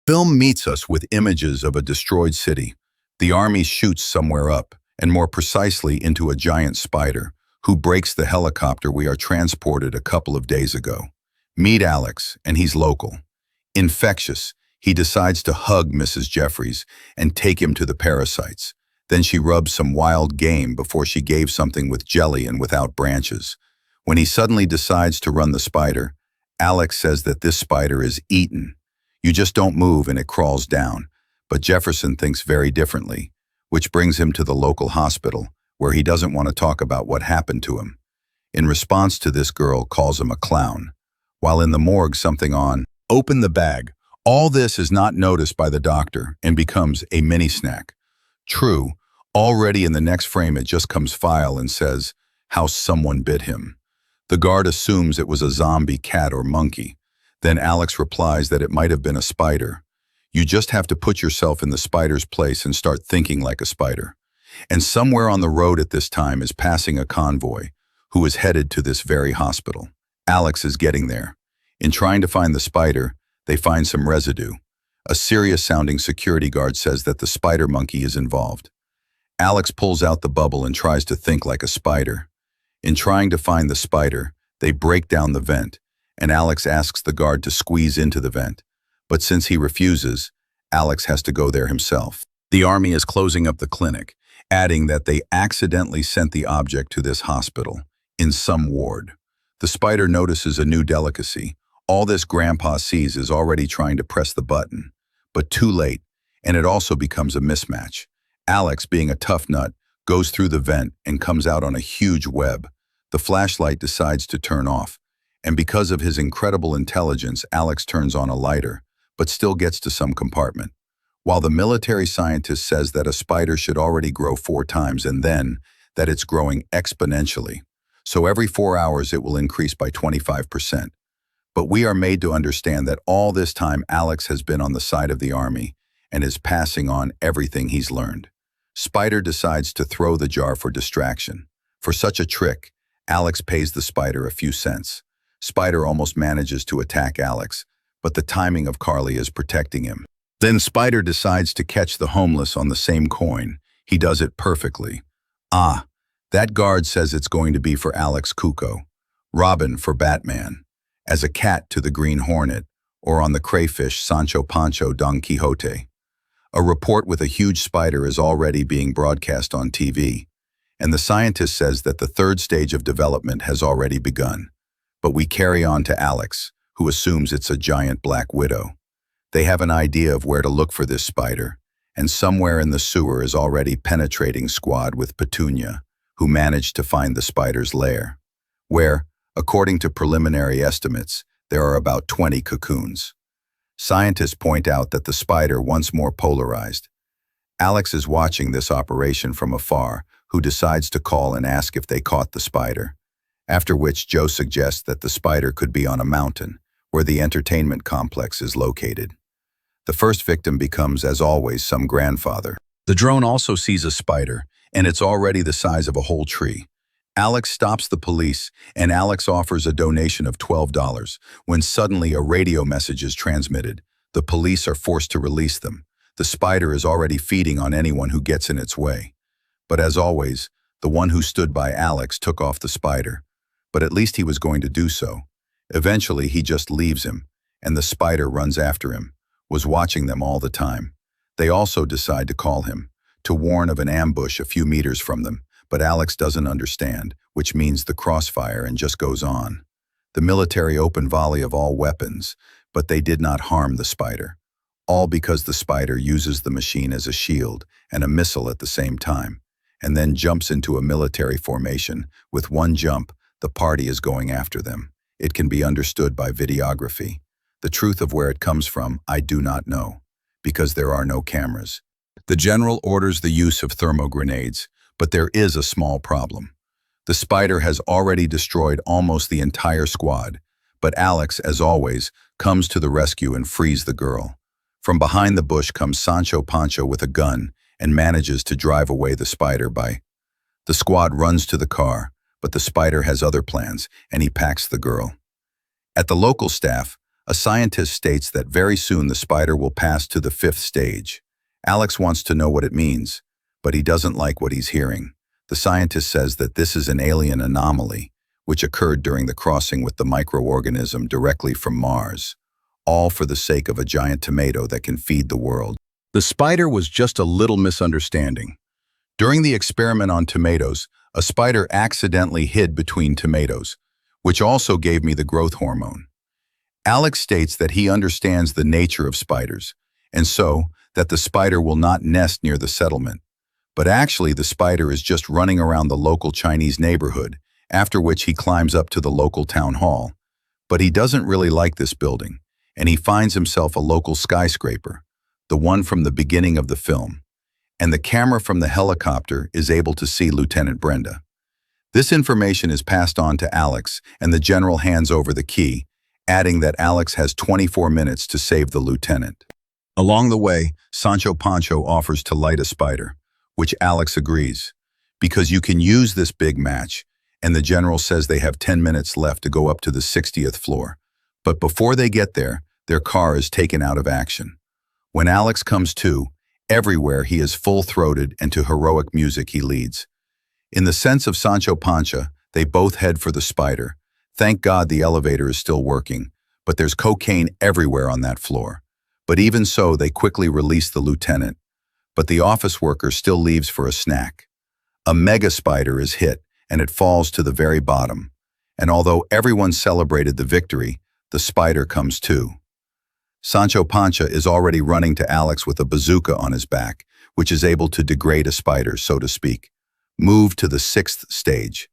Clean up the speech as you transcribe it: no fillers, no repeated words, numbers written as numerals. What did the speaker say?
Film meets us with images of a destroyed city. The army shoots somewhere up, and more precisely into a giant spider, who breaks the helicopter we are transported a couple of days ago. Meet Alex, and he's local. Infectious, he decides to hug Mrs. Jeffries and take him to the parasites. Then she rubs some wild game before she gave something with jelly and without branches. When he suddenly decides to run the spider, Alex says that this spider is eaten. You just don't move and it crawls down. But Jefferson thinks very differently, which brings him to the local hospital, where he doesn't want to talk about what happened to him. In response to this, girl calls him a clown. While in the morgue, something on, "Open the bag." All this is not noticed by the doctor and becomes a mini snack. True, already in the next frame it just comes file and says, "How someone bit him." The guard assumes it was a zombie cat or monkey. Then Alex replies that it might have been a spider. You just have to put yourself in the spider's place and start thinking like a spider. And somewhere on the road at this time is passing a convoy who is headed to this very hospital. Alex is getting there. In trying to find the spider, they find some residue. A serious-sounding security guard says that the spider monkey is involved. Alex pulls out the bubble and tries to think like a spider. In trying to find the spider, they break down the vent, and Alex asks the guard to squeeze into the vent. But since he refuses, Alex has to go there himself. The army is closing up the clinic, adding that they accidentally sent the object to this hospital, in some ward. The spider notices a new delicacy. All this Grandpa sees is already trying to press the button, but too late, and it also becomes a mismatch. Alex, being a tough nut, goes through the vent and comes out on a huge web. The flashlight decides to turn off, and because of his incredible intelligence, Alex turns on a lighter, but still gets to some compartment. While the military scientist says that a spider should already grow 4 times and then that it's growing exponentially. So every 4 hours it will increase by 25%. But we are made to understand that all this time Alex has been on the side of the army and is passing on everything he's learned. Spider decides to throw the jar for distraction. For such a trick, Alex pays the spider a few cents. Spider almost manages to attack Alex, but the timing of Carly is protecting him. Then Spider decides to catch the homeless on the same coin. He does it perfectly. That guard says it's going to be for Alex Cuco, Robin for Batman, as a cat to the Green Hornet, or on the crayfish Sancho Pancho Don Quixote. A report with a huge spider is already being broadcast on TV, and the scientist says that the 3rd stage of development has already begun. But we carry on to Alex, who assumes it's a giant black widow. They have an idea of where to look for this spider, and somewhere in the sewer is already penetrating squad with Petunia, who managed to find the spider's lair, where, according to preliminary estimates, there are about 20 cocoons. Scientists point out that the spider once more polarized. Alex is watching this operation from afar, who decides to call and ask if they caught the spider, after which Joe suggests that the spider could be on a mountain, where the entertainment complex is located. The first victim becomes, as always, some grandfather. The drone also sees a spider, and it's already the size of a whole tree. Alex stops the police, and Alex offers a donation of $12, when suddenly a radio message is transmitted. The police are forced to release them. The spider is already feeding on anyone who gets in its way. But as always, the one who stood by Alex took off the spider. But at least he was going to do so. Eventually, he just leaves him, and the spider runs after him, was watching them all the time. They also decide to call him, to warn of an ambush a few meters from them, but Alex doesn't understand, which means the crossfire and just goes on. The military open volley of all weapons, but they did not harm the spider. All because the spider uses the machine as a shield and a missile at the same time, and then jumps into a military formation. With one jump, the party is going after them. It can be understood by videography. The truth of where it comes from, I do not know, because there are no cameras. The general orders the use of thermogrenades, but there is a small problem. The spider has already destroyed almost the entire squad, but Alex, as always, comes to the rescue and frees the girl. From behind the bush comes Sancho Pancho with a gun and manages to drive away the spider by. The squad runs to the car, but the spider has other plans, and he packs the girl. At the local staff, A scientist states that very soon the spider will pass to the fifth stage. Alex wants to know what it means, but he doesn't like what he's hearing. The scientist says that this is an alien anomaly, which occurred during the crossing with the microorganism directly from Mars, all for the sake of a giant tomato that can feed the world. The spider was just a little misunderstanding. During the experiment on tomatoes, a spider accidentally hid between tomatoes, which also gave me the growth hormone. Alex states that he understands the nature of spiders, and so that the spider will not nest near the settlement. But actually, the spider is just running around the local Chinese neighborhood, after which he climbs up to the local town hall. But he doesn't really like this building, and he finds himself a local skyscraper, the one from the beginning of the film. And the camera from the helicopter is able to see Lieutenant Brenda. This information is passed on to Alex, and the general hands over the key, adding that Alex has 24 minutes to save the lieutenant. Along the way, Sancho Pancho offers to light a spider, which Alex agrees, because you can use this big match, and the general says they have 10 minutes left to go up to the 60th floor. But before they get there, their car is taken out of action. When Alex comes to, everywhere he is full-throated and to heroic music he leads. In the sense of Sancho Pancha, they both head for the spider. Thank God the elevator is still working, but there's cocaine everywhere on that floor. But even so, they quickly release the lieutenant. But the office worker still leaves for a snack. A mega spider is hit, and it falls to the very bottom. And although everyone celebrated the victory, the spider comes too. Sancho Pancha is already running to Alex with a bazooka on his back, which is able to degrade a spider, so to speak. Move to the sixth stage.